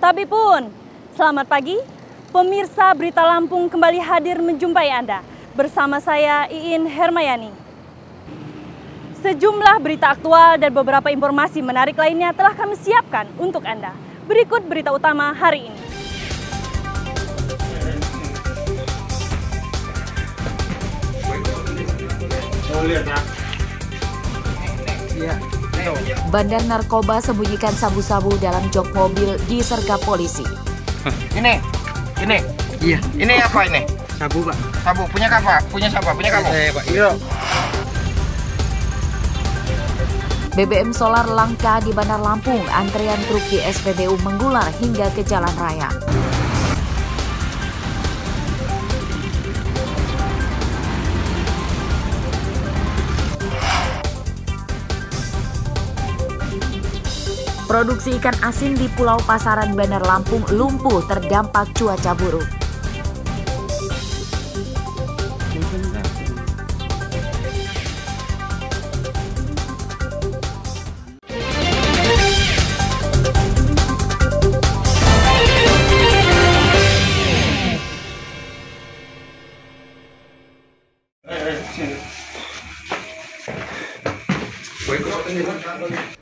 Tapi pun, selamat pagi, pemirsa Berita Lampung kembali hadir menjumpai Anda. Bersama saya Iin Hermayani. Sejumlah berita aktual dan beberapa informasi menarik lainnya telah kami siapkan untuk Anda. Berikut berita utama hari ini. Bandar narkoba sembunyikan sabu-sabu dalam jok mobil disergap polisi. Ini. Iya. Ini apa ini? Sabu, Pak. Sabu. Punya siapa? Punya siapa? Punya kamu? Saya, Pak. Iya. BBM solar langka di Bandar Lampung, antrean truk di SPBU mengular hingga ke jalan raya. Produksi ikan asin di Pulau Pasaran Bandar Lampung lumpuh terdampak cuaca buruk.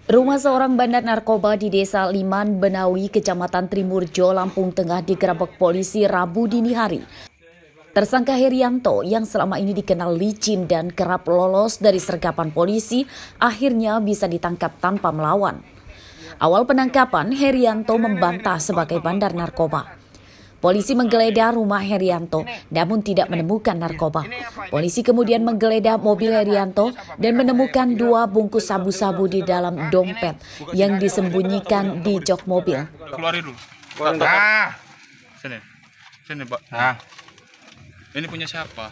Rumah seorang bandar narkoba di Desa Liman, Benawi, Kecamatan Trimurjo, Lampung Tengah digerebek polisi Rabu dini hari. Tersangka Herianto yang selama ini dikenal licin dan kerap lolos dari sergapan polisi akhirnya bisa ditangkap tanpa melawan. Awal penangkapan, Herianto membantah sebagai bandar narkoba. Polisi menggeledah rumah Herianto namun tidak menemukan narkoba. Polisi kemudian menggeledah mobil Herianto dan menemukan 2 bungkus sabu-sabu di dalam dompet yang disembunyikan di jok mobil. Keluarin dulu. Sini Pak. Ini punya siapa?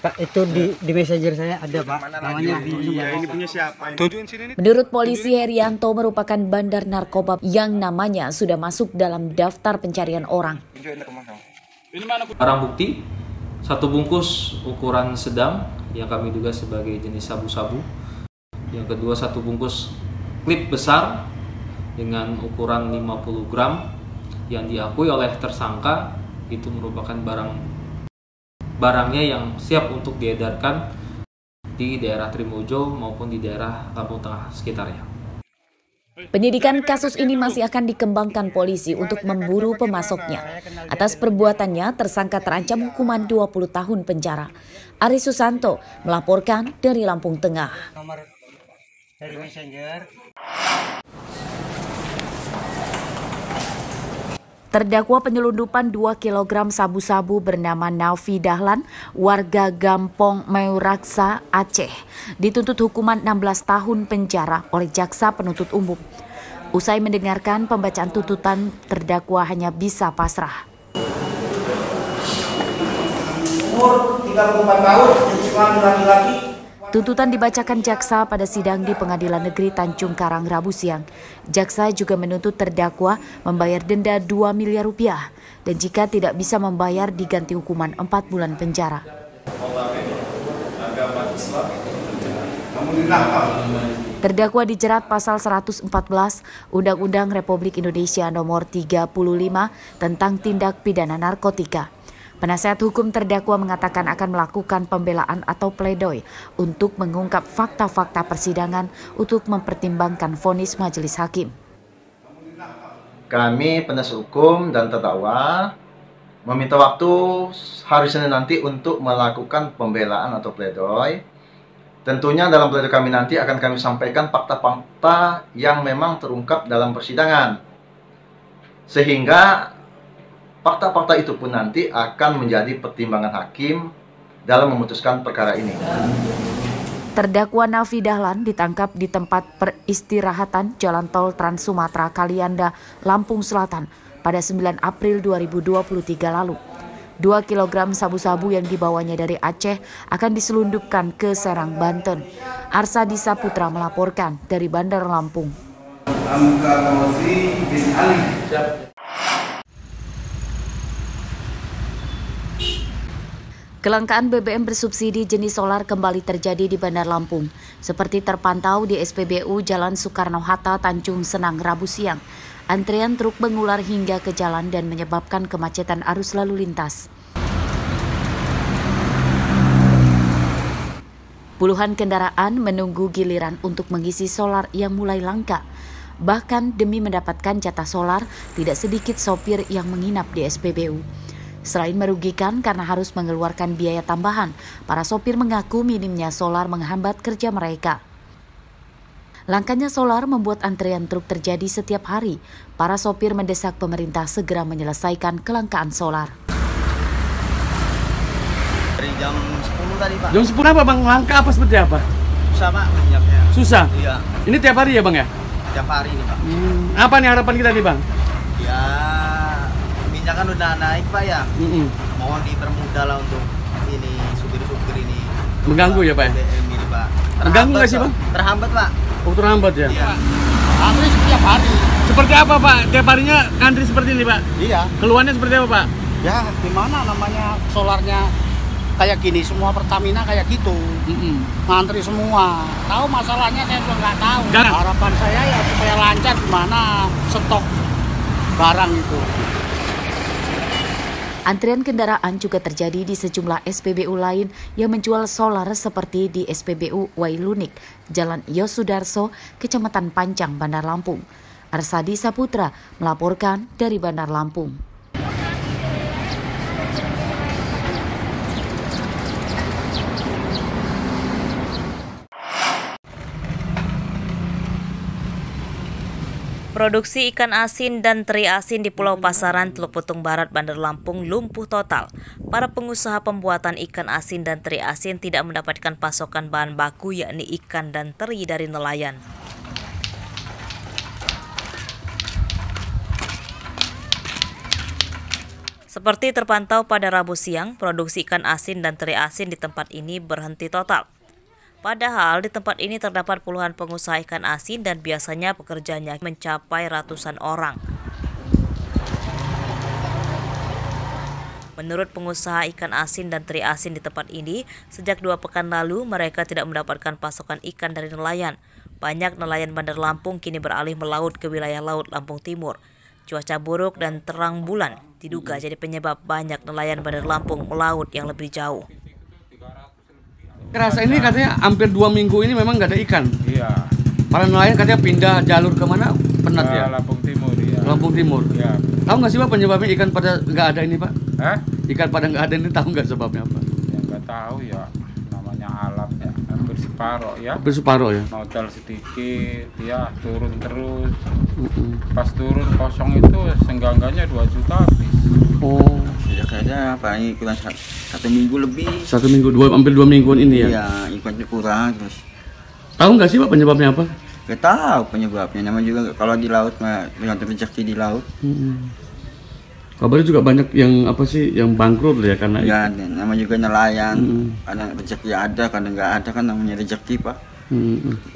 Pak, itu di messenger saya ada, Pak. Namanya ini punya siapa? Menurut polisi, Herianto merupakan bandar narkoba yang namanya sudah masuk dalam daftar pencarian orang. Barang bukti, 1 bungkus ukuran sedang yang kami duga sebagai jenis sabu-sabu. Yang kedua 1 bungkus klip besar dengan ukuran 50 gram yang diakui oleh tersangka itu merupakan barangnya yang siap untuk diedarkan di daerah Trimurjo maupun di daerah Lampung Tengah sekitarnya. Penyidikan kasus ini masih akan dikembangkan polisi untuk memburu pemasoknya. Atas perbuatannya, tersangka terancam hukuman 20 tahun penjara. Ari Susanto melaporkan dari Lampung Tengah. nomor dari messenger. Terdakwa penyelundupan 2 kg sabu-sabu bernama Nafi Dahlan, warga Gampong Meuraksa, Aceh, dituntut hukuman 16 tahun penjara oleh jaksa penuntut umum. Usai mendengarkan pembacaan tuntutan, terdakwa hanya bisa pasrah. Umur 34 tahun, jenis laki-laki. Tuntutan dibacakan jaksa pada sidang di Pengadilan Negeri Tanjung Karang Rabu siang. Jaksa juga menuntut terdakwa membayar denda 2 miliar rupiah dan jika tidak bisa membayar diganti hukuman 4 bulan penjara. Terdakwa dijerat pasal 114 Undang-Undang Republik Indonesia Nomor 35 tentang tindak pidana narkotika. Penasehat hukum terdakwa mengatakan akan melakukan pembelaan atau pledoi untuk mengungkap fakta-fakta persidangan untuk mempertimbangkan vonis majelis hakim. Kami penasihat hukum dan terdakwa meminta waktu hari Senin nanti untuk melakukan pembelaan atau pledoi. Tentunya dalam pledoi kami nanti akan kami sampaikan fakta-fakta yang memang terungkap dalam persidangan. Sehingga fakta-fakta itu pun nanti akan menjadi pertimbangan hakim dalam memutuskan perkara ini. Terdakwa Nafi Dahlan ditangkap di tempat peristirahatan Jalan Tol Trans Sumatera Kalianda, Lampung Selatan pada 9 April 2023 lalu. 2 kg sabu-sabu yang dibawanya dari Aceh akan diselundupkan ke Serang, Banten. Arsadi Saputra melaporkan dari Bandar Lampung. Kelangkaan BBM bersubsidi jenis solar kembali terjadi di Bandar Lampung, seperti terpantau di SPBU Jalan Soekarno-Hatta, Tanjung Senang, Rabu siang. Antrean truk mengular hingga ke jalan dan menyebabkan kemacetan arus lalu lintas. Puluhan kendaraan menunggu giliran untuk mengisi solar yang mulai langka. Bahkan demi mendapatkan jatah solar, tidak sedikit sopir yang menginap di SPBU. Selain merugikan karena harus mengeluarkan biaya tambahan, para sopir mengaku minimnya solar menghambat kerja mereka. Langkanya solar membuat antrean truk terjadi setiap hari. Para sopir mendesak pemerintah segera menyelesaikan kelangkaan solar. Dari jam 10 tadi, Pak. Jam 10 apa, Bang? Langka apa seperti apa? Susah, Pak, minyaknya. Susah? Iya. Ini tiap hari ya, Bang ya? Tiap hari nih, Pak. Apa nih harapan kita nih, Bang? Ya, minyak kan udah naik, Pak ya. Mohon dipermudah lah untuk ini supir-supir ini. Mengganggu ya, Pak? BBM ini, Pak. Mengganggu nggak sih, Bang? Terhambat, Pak. Oh, terhambat ya? Iya. Antri setiap hari. Seperti apa, Pak? Tiap harinya ngantri seperti ini, Pak? Iya. Keluhannya seperti apa, Pak? Ya gimana namanya solarnya kayak gini, semua Pertamina kayak gitu. Ngantri semua. Tahu masalahnya saya juga nggak tahu. Harapan saya ya supaya lancar gimana stok barang itu. Antrian kendaraan juga terjadi di sejumlah SPBU lain yang menjual solar seperti di SPBU Wailunik, Jalan Yosudarso, Kecamatan Pancang, Bandar Lampung. Arsadi Saputra melaporkan dari Bandar Lampung. Produksi ikan asin dan teri asin di Pulau Pasaran, Teluk Betung Barat, Bandar Lampung lumpuh total. Para pengusaha pembuatan ikan asin dan teri asin tidak mendapatkan pasokan bahan baku yakni ikan dan teri dari nelayan. Seperti terpantau pada Rabu siang, produksi ikan asin dan teri asin di tempat ini berhenti total. Padahal di tempat ini terdapat puluhan pengusaha ikan asin dan biasanya pekerjanya mencapai ratusan orang. Menurut pengusaha ikan asin dan teri asin di tempat ini, sejak 2 pekan lalu mereka tidak mendapatkan pasokan ikan dari nelayan. Banyak nelayan Bandar Lampung kini beralih melaut ke wilayah laut Lampung Timur. Cuaca buruk dan terang bulan diduga jadi penyebab banyak nelayan Bandar Lampung melaut yang lebih jauh. Kerasa ini katanya hampir 2 minggu ini memang nggak ada ikan. Iya. Para nelayan katanya pindah jalur kemana? Penat ya? Lampung Timur, ya. Lampung Timur. Iya. Tahu nggak sih, Pak, penyebabnya ikan pada nggak ada ini, Pak? Hah? Ikan pada nggak ada ini, tahu nggak sebabnya apa? Ya nggak tahu ya. Namanya alam ya. Hampir separuh ya. Hampir separuh ya? Modal sedikit, ya turun terus. Pas turun kosong itu senggangganya 2 juta habis. Oh. Ya kayaknya paling kurang 1 minggu lebih. 1 minggu, hampir 2 mingguan ini ya? Iya, ikannya kurang terus. Tahu nggak sih, Pak, penyebabnya apa? Gak tahu penyebabnya. Namanya juga kalau di laut mah tergantung rezeki di laut. Kabarnya juga banyak yang apa sih, yang bangkrut ya karena Ya, namanya juga nelayan. Kadang rezeki ada, kadang nggak ada, kan namanya rezeki, Pak.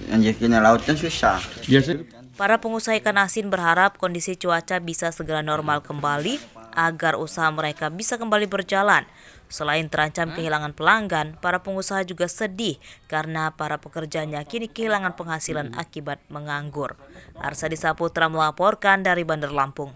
Yang rezekinya laut kan susah. biasa. Para pengusaha ikan asin berharap kondisi cuaca bisa segera normal kembali agar usaha mereka bisa kembali berjalan. Selain terancam kehilangan pelanggan, para pengusaha juga sedih karena para pekerjanya kini kehilangan penghasilan akibat menganggur. Arsadi Saputra melaporkan dari Bandar Lampung.